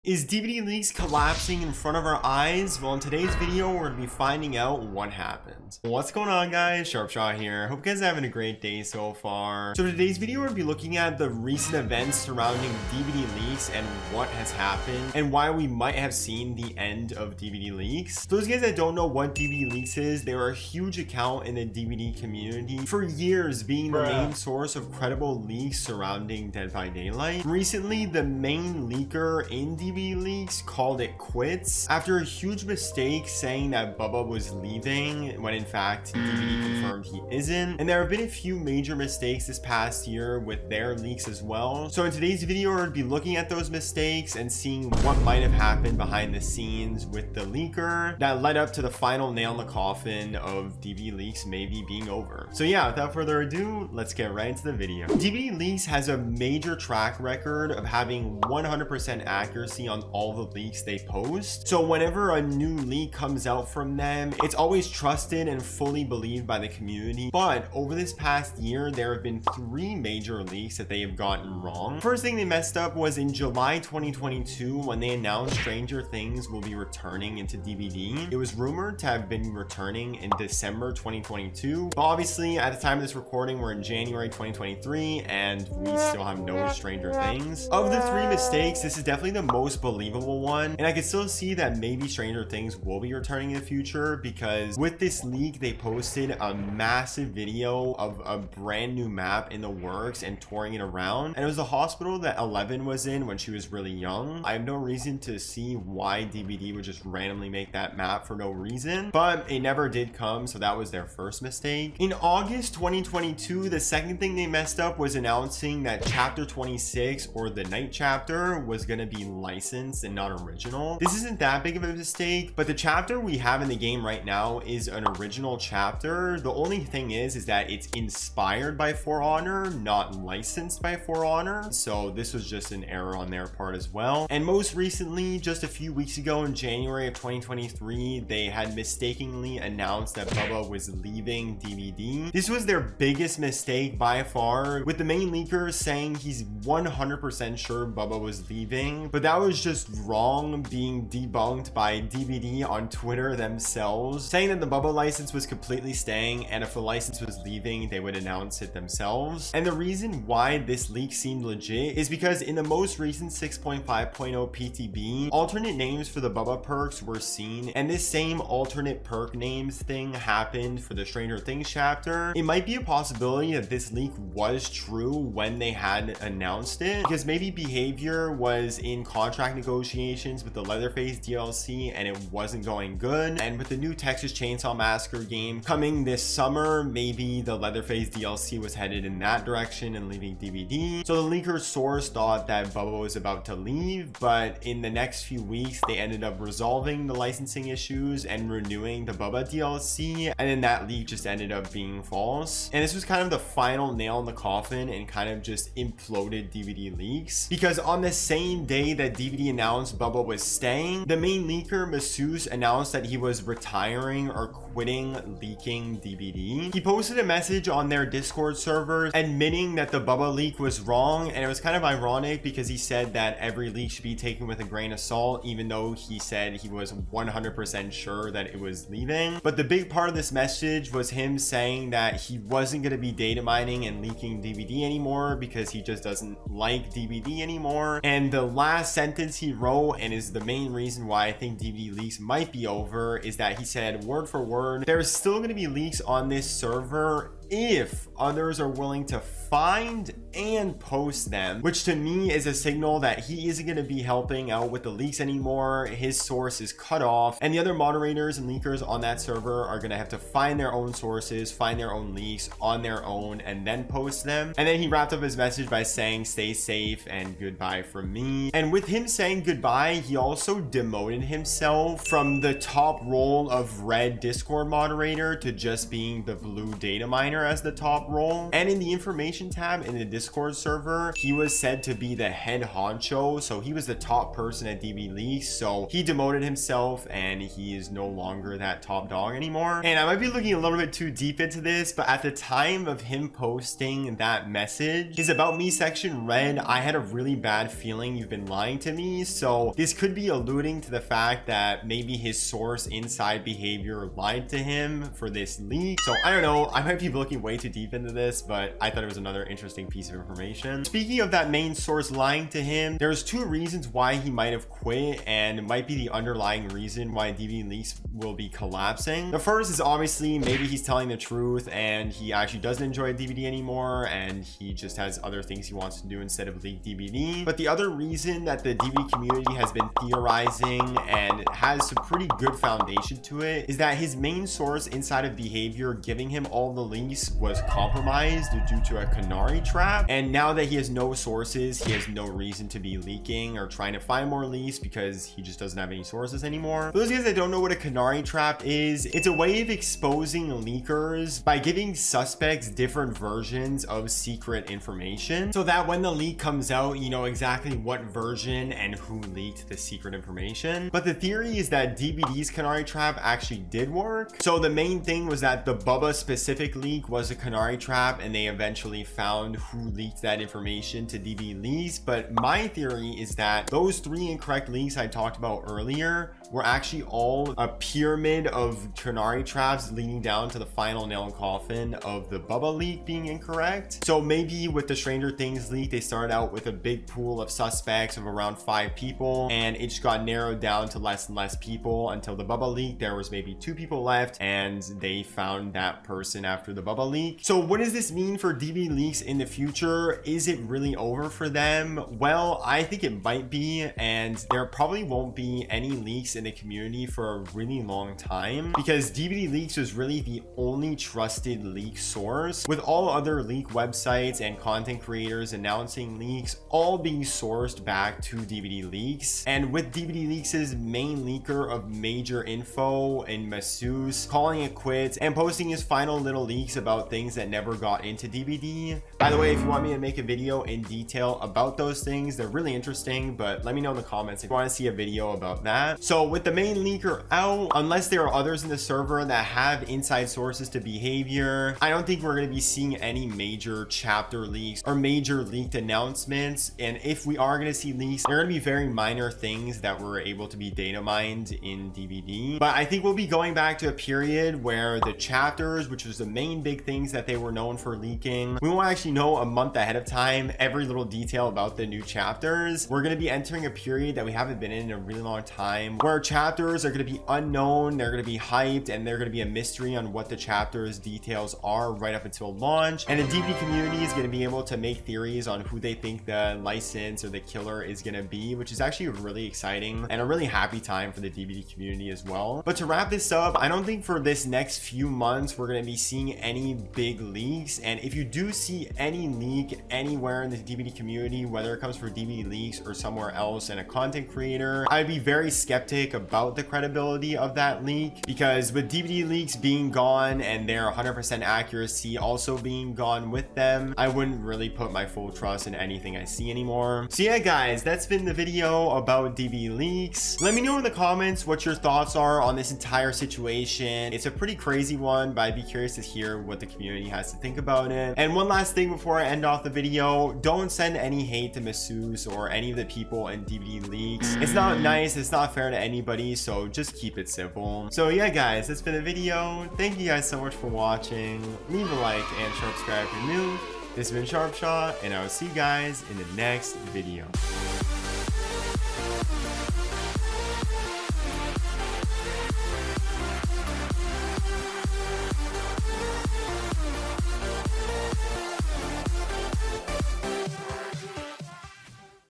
Is DBDLeaks collapsing in front of our eyes? Well, in today's video, we're going to be finding out what happened. What's going on, guys? Sharpshot here. Hope you guys are having a great day so far. So today's video, we're going to be looking at the recent events surrounding DBDLeaks and what has happened and why we might have seen the end of DBDLeaks. For those guys that don't know what DBDLeaks is, they are a huge account in the DBD community for years, being the main source of credible leaks surrounding Dead by Daylight. Recently, the main leaker in DBDLeaks called it quits after a huge mistake saying that Bubba was leaving when in fact DBD confirmed he isn't. And there have been a few major mistakes this past year with their leaks as well. So in today's video, we're going to be looking at those mistakes and seeing what might have happened behind the scenes with the leaker that led up to the final nail in the coffin of DBDLeaks maybe being over. So yeah, without further ado, let's get right into the video. DBDLeaks has a major track record of having 100% accuracy on all the leaks they post. So whenever a new leak comes out from them, it's always trusted and fully believed by the community. But over this past year, there have been 3 major leaks that they have gotten wrong. First thing they messed up was in July 2022 when they announced Stranger Things will be returning into DBD. It was rumored to have been returning in December 2022, but obviously at the time of this recording, we're in January 2023 and we still have no Stranger Things. Of the 3 mistakes, this is definitely the most believable one, and I can still see that maybe Stranger Things will be returning in the future, because with this leak they posted a massive video of a brand new map in the works and touring it around, and it was the hospital that Eleven was in when she was really young. I have no reason to see why DBD would just randomly make that map for no reason, but it never did come, so that was their first mistake. In August 2022, the second thing they messed up was announcing that chapter 26, or the night chapter, was going to be licensed and not original. This isn't that big of a mistake, but the chapter we have in the game right now is an original chapter. The only thing is that it's inspired by For Honor, not licensed by For Honor, so this was just an error on their part as well. And most recently, just a few weeks ago in January of 2023, they had mistakenly announced that Bubba was leaving DBD. This was their biggest mistake by far, with the main leaker saying he's 100% sure Bubba was leaving, but that was just wrong, being debunked by DBD on Twitter themselves, saying that the Bubba license was completely staying, and if the license was leaving, they would announce it themselves. And the reason why this leak seemed legit is because in the most recent 6.5.0 PTB, alternate names for the Bubba perks were seen, and this same alternate perk names thing happened for the Stranger Things chapter. It might be a possibility that this leak was true when they had announced it, because maybe BHVR was in contract negotiations with the Leatherface DLC and it wasn't going good, and with the new Texas Chainsaw Massacre game coming this summer, maybe the Leatherface DLC was headed in that direction and leaving DBD. So the leaker source thought that Bubba was about to leave, but in the next few weeks they ended up resolving the licensing issues and renewing the Bubba DLC, and then that leak just ended up being false. And this was kind of the final nail in the coffin and kind of just imploded DBDLeaks, because on the same day that DBD announced Bubba was staying, the main leaker Masseuse announced that he was retiring or quitting leaking DBD. He posted a message on their Discord server admitting that the Bubba leak was wrong, and it was kind of ironic because he said that every leak should be taken with a grain of salt, even though he said he was 100% sure that it was leaving. But the big part of this message was him saying that he wasn't going to be data mining and leaking DBD anymore because he just doesn't like DBD anymore. And the last sentence he wrote, and is the main reason why I think DBDLeaks might be over, is that he said, word for word, there's still going to be leaks on this server if others are willing to find and post them, which to me is a signal that he isn't going to be helping out with the leaks anymore. His source is cut off, and the other moderators and leakers on that server are going to have to find their own sources, find their own leaks on their own, and then post them. And then he wrapped up his message by saying, stay safe and goodbye from me. And with him saying goodbye, he also demoted himself from the top role of red Discord moderator to just being the blue data miner. designer as the top role. And in the information tab in the Discord server, he was said to be the head honcho, so he was the top person at DBDLeaks. So he demoted himself and he is no longer that top dog anymore. And I might be looking a little bit too deep into this, but at the time of him posting that message, his about me section read, "I had a really bad feeling you've been lying to me." So this could be alluding to the fact that maybe his source inside Behavior lied to him for this leak. So I don't know, I might be looking way too deep into this, but I thought it was another interesting piece of information. Speaking of that main source lying to him, there's two reasons why he might have quit, and it might be the underlying reason why DBDLeaks will be collapsing. The first is obviously maybe he's telling the truth and he actually doesn't enjoy DBD anymore and he just has other things he wants to do instead of leak DBD. But the other reason that the DBD community has been theorizing and has some pretty good foundation to it is that his main source inside of Behavior giving him all the leaks was compromised due to a Canary trap, and now that he has no sources, he has no reason to be leaking or trying to find more leaks because he just doesn't have any sources anymore. For those of you guys that don't know what a Canary trap is, it's a way of exposing leakers by giving suspects different versions of secret information so that when the leak comes out, you know exactly what version and who leaked the secret information. But the theory is that DBD's Canary trap actually did work. So the main thing was that the Bubba specific leak was a Canary trap and they eventually found who leaked that information to DBDLeaks. But my theory is that those 3 incorrect leaks I talked about earlier were actually all a pyramid of Canary traps leading down to the final nail in coffin of the Bubba leak being incorrect. So maybe with the Stranger Things leak, they started out with a big pool of suspects of around 5 people and it just got narrowed down to less and less people until the Bubba leak. There was maybe 2 people left and they found that person after the Bubba leak. So what does this mean for DBDLeaks in the future? Is it really over for them? Well, I think it might be, and there probably won't be any leaks in the community for a really long time because DBDLeaks was really the only trusted leak source, with all other leak websites and content creators announcing leaks all being sourced back to DBDLeaks. And with DBDLeaks' main leaker of major info in Masseuse calling it quits and posting his final little leaks about things that never got into DBD. By the way, if you want me to make a video in detail about those things, they're really interesting, but let me know in the comments if you want to see a video about that. So with the main leaker out, unless there are others in the server that have inside sources to Behavior, I don't think we're going to be seeing any major chapter leaks or major leaked announcements. And if we are going to see leaks, they're going to be very minor things that were able to be data mined in DBD. But I think we'll be going back to a period where the chapters, which was the main big things that they were known for leaking, we won't actually know a month ahead of time every little detail about the new chapters. We're going to be entering a period that we haven't been in a really long time where chapters are going to be unknown, they're going to be hyped, and they're going to be a mystery on what the chapters details are right up until launch. And the DBD community is going to be able to make theories on who they think the license or the killer is going to be, which is actually really exciting and a really happy time for the DBD community as well. But to wrap this up, I don't think for this next few months we're going to be seeing any big leaks. And if you do see any leak anywhere in the DBD community, whether it comes from DBDLeaks or somewhere else and a content creator, I'd be very skeptic about the credibility of that leak, because with DBDLeaks being gone and their 100% accuracy also being gone with them, I wouldn't really put my full trust in anything I see anymore. So yeah guys, that's been the video about DBDLeaks. Let me know in the comments what your thoughts are on this entire situation. It's a pretty crazy one, but I'd be curious to hear what the community has to think about it. And one last thing before I end off the video, don't send any hate to Masseuse or any of the people in DBDLeaks. It's not nice, it's not fair to anybody, so just keep it simple. So yeah guys, that's been the video. Thank you guys so much for watching. Leave a like and subscribe if you're new. This has been Sharpshot, and I will see you guys in the next video.